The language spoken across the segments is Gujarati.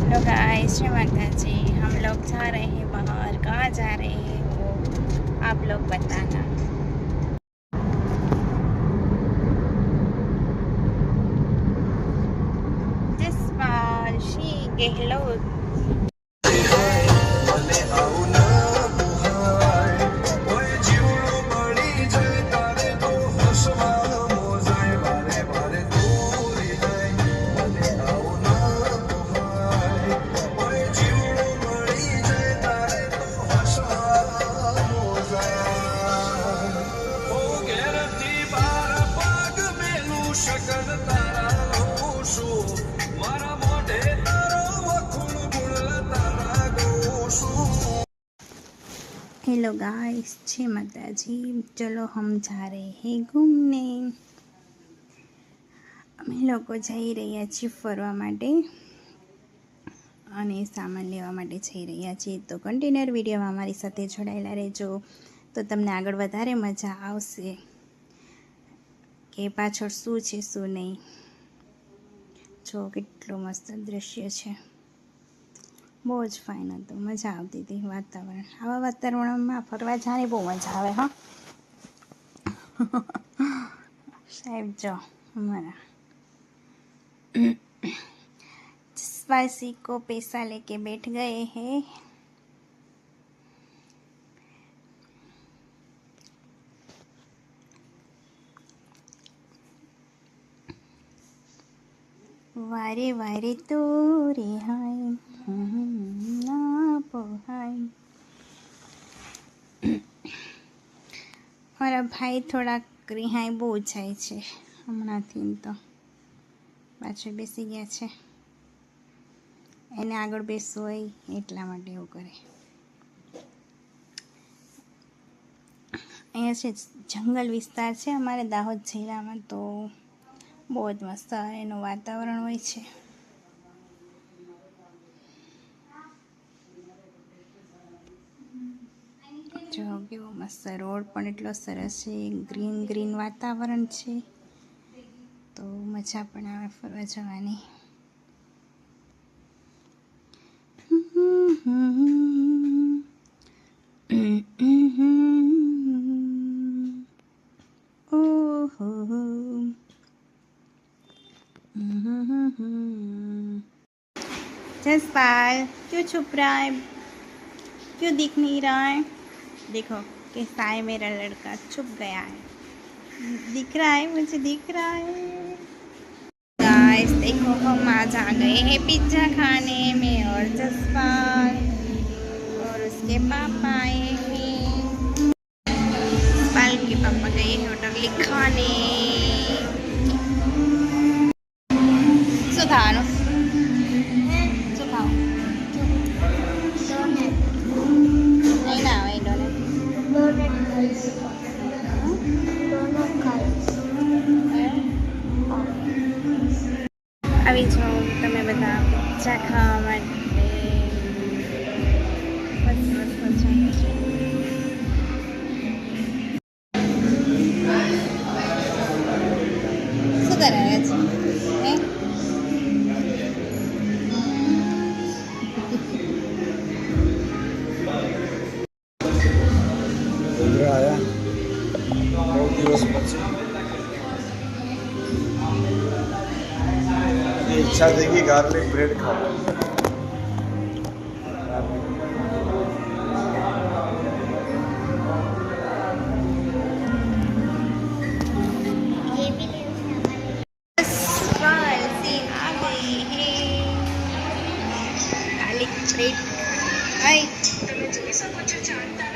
हेलो गाइस, श्री माता जी। हम लोग जा रहे हैं बाहर। कहाँ जा रहे हैं वो आप लोग बताना। जसपाल सिंह गहलोत। हेलो गाइस, जय माता जी। चलो हम जा रहे हैं घूमने। અમે લોકો જઈ રહ્યા છીએ ફરવા માટે અને સામાન લેવા માટે જઈ રહ્યા છીએ, તો કન્ટેનર વિડીયોમાં અમારી સાથે જોડાયેલા રહેજો, તો તમને આગળ વધારે મજા આવશે કે પાછળ શું છે શું નહીં. જો કેટલું મસ્ત દૃશ્ય છે, બહુ જ ફાઇન હતું, મજા આવતી હતી વાતાવરણ. આવા વાતાવરણમાં ફરવા જવાની બહુ મજા આવે. હા સાહેબ જો हमारा जसवासी को पैसा लेके बैठ गए हैं. वारे वारे तो रिहाय ना पोहाय. મારા ભાઈ થોડાક રિહાઈ બહુ જાય છે હમણાંથી, તો પાછળ બેસી ગયા છે. એને આગળ બેસવું હોય એટલા માટે એવું કરે. અહીંયા છે જંગલ વિસ્તાર છે અમારે દાહોદ જિલ્લામાં, તો બહુ જ મસ્ત એનું વાતાવરણ હોય છે. જો કેવો મસ્ત રોડ પણ એટલો સરસ છે, ગ્રીન ગ્રીન વાતાવરણ છે, તો મજા પણ આવે ફરવા જવાની. जसपाल क्यों छुप रहा है, क्यों दिख नहीं रहा है? देखो कैसा है मेरा लड़का, छुप गया है. दिख रहा है, मुझे दिख रहा है. गाइस देखो, हम आज आ गए हैं पिज्ज़ा खाने में, और जसपाल और उसके पापा आए हैं. जसपाल के पापा गए हैं होटल खाने. શું ખાવાનું? શું ખાવું? નહીં ના આવે ડોનેટ. આવી જાઓ તમે બધા પિઝા ખાવા માટે. બસ બસ મજા. શું કરાવે છે? આયા બહુ દિવસ પછી ઈચ્છા થઈ ગઈ ગાર્લિક બ્રેડ ખાવાની. તમે જોઈ શકો છો જાણતા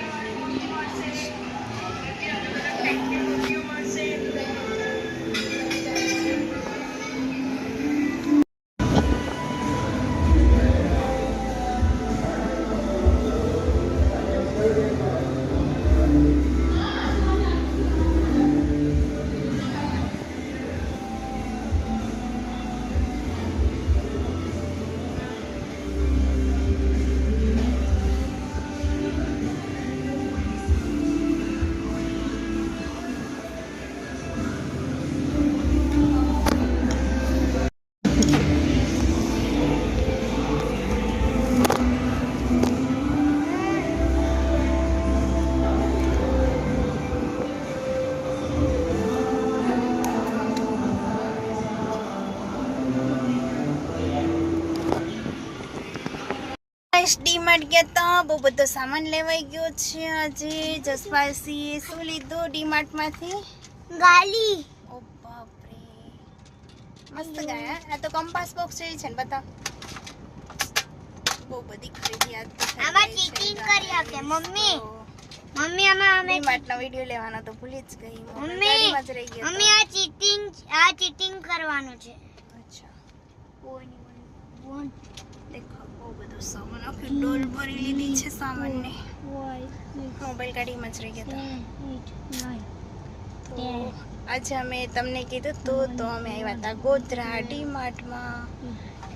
ડીમાર્ટ ગયા તા, બહુ બધો સામાન લેવાઈ ગયો છે આજે. જસપાલસિંહે શું લીધું ડીમાર્ટમાંથી? ગાલી. ઓ બાપરે, મસ્ત ગયા. આ તો કંપાસ બોક્સ જેવી છે ને, બતાવ. બહુ બધી ખરીદી આજ તો થઈ આમાં ગઈ છે, ચીટિંગ guys. કરી આપે મમ્મી. તો મમ્મી આમાં અમે ડીમાર્ટનો વિડિયો લેવાનો તો ભૂલી જ ગઈ. મોબાઈલ મમ્મી ગાડીમાં જ રહી ગયો મમ્મી આ ચીટિંગ કરવાનું છે. તો. અચ્છા, દેખો બહુ બધું સામાન, આખી ડોલ ભરી લીધી છે સામાનને. મોબાઈલ ગાડીમાં જ રહી ગયા હતા. તો આજે અમે તમને કીધું હતું તો અમે આવ્યા હતા ગોધરા ડીમાર્ટમાં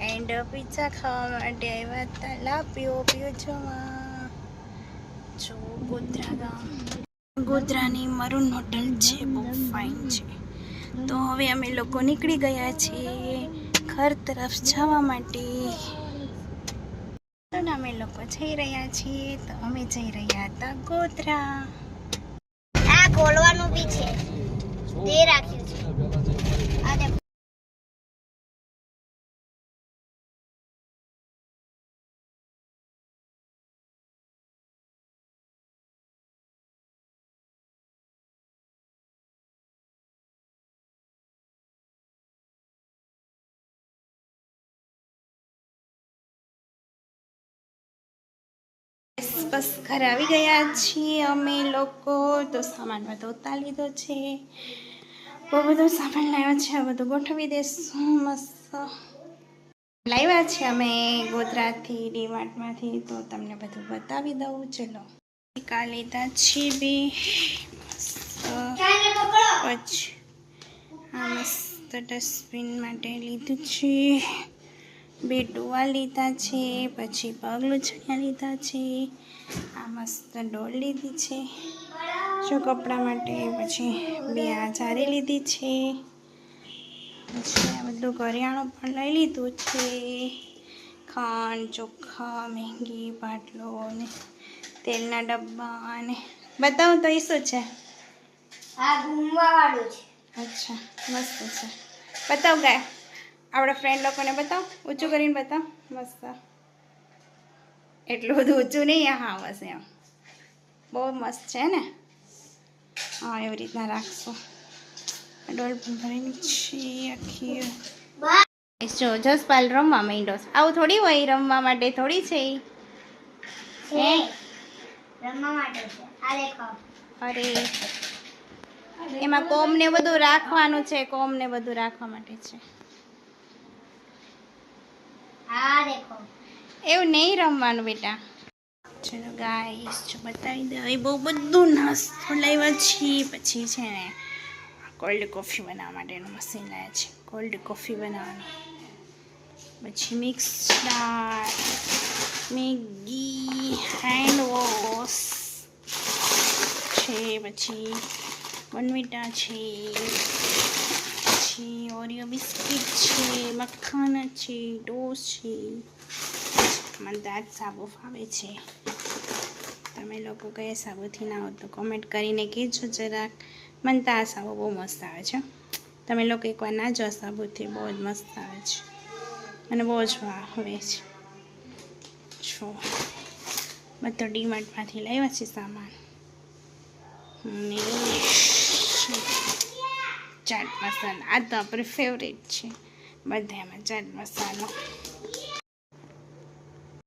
એન્ડ પિઝા ખાવા માટે આવ્યા હતા લાપ્યો જોવા. જો ગોધરા ગામ, ગોધરાની મરૂન હોટલ છે, બહુ ફાઇન છે. તો હવે અમે લોકો નીકળી ગયા છીએ ઘર તરફ જવા માટે. તો અમે લોકો જઈ રહ્યા છીએ, તો અમે જઈ રહ્યા હતા ગોધરા. આ ખોલવાનું બી છે, તે રાખ્યું છે. આ દેખો. બસ ઘરે આવી ગયા છીએ અમે લોકો. તો સામાન બધો ઉતારી લીધો છે, બહુ બધો સામાન લાવ્યા છે. આ બધું ગોઠવી દઈશું મસ્ત. લાવ્યા છે અમે ગોધરાથી ડીમાર્ટમાંથી, તો તમને બધું બતાવી દઉં. ચલો, કા લીધા છે બે મસ્ત. પછી આ મસ્ત ડસ્ટબિન માટે લીધું છે. બે ટુવા લીધા છે, પછી પગલું છણિયા લીધા છે. આ મસ્ત ડોલ લીધી છે જો કપડાં માટે. પછી બે આ જારી લીધી છે. પછી આ બધું કરિયાણું પણ લઈ લીધું છે. ખાંડ, ચોખા, મેંગી, બાટલો ને તેલના ડબ્બા. અને બતાવો તો એ શું છે? આ ઘૂમવા વાળું છે. અચ્છા, મસ્ત છે. બતાવ ગાય, આપણા ફ્રેન્ડ લોકોને બતાવ, ઊંચું કરીને બતાવ. મસ્ત, એટલું બધું ઊંચું નહીં. હા બસ એમ, બહુ મસ્ત છે ને. હા, એવી રીતના રાખશો. ડોલ પણ ભરેલી છે આખી. જો જસપાલ રમવા માંડ્યો છે. આવું થોડી હોય, રમવા માટે થોડી છે ઈ. હે, રમવા માટે છે. આ દેખો. અરે એમાં કોમ ને બધું રાખવાનું છે, કોમ ને બધું રાખવા માટે છે. આ દેખો. એવું નહીં રમવાનું બેટા. ચલો ગાઈસ, જો બતાવી દઉં, બહુ બધું નાસ્તો લાવ્યા છીએ. પછી છે ને કોલ્ડ કોફી બનાવવા માટેનું મશીન લાવ્યા છે, કોલ્ડ કોફી બનાવવાનું. પછી મિક્સ દાળ, મેગી, હેન્ડ વોશ છે. પછી બોર્નવિટા છે. પછી ઓરિયો બિસ્કિટ છે, મખાના છે, ટોસ્ટ છે. મને તો આજ સાબુ ફાવે છે. તમે લોકો કયા સાબુથી ના હો તો કોમેન્ટ કરીને કહેજો જરાક. મને તો આ સાબુ બહુ મસ્ત આવે છે. તમે લોકો એકવાર ના જો, સાબુથી બહુ જ મસ્ત આવે છે, મને બહુ જ ભાવે છે. જો બધો ડીમાર્ટમાંથી લાવ્યા છે સામાન. ને ચાટ મસાલા, આ તો આપણે ફેવરેટ છે બધામાં, ચાટ મસાલો.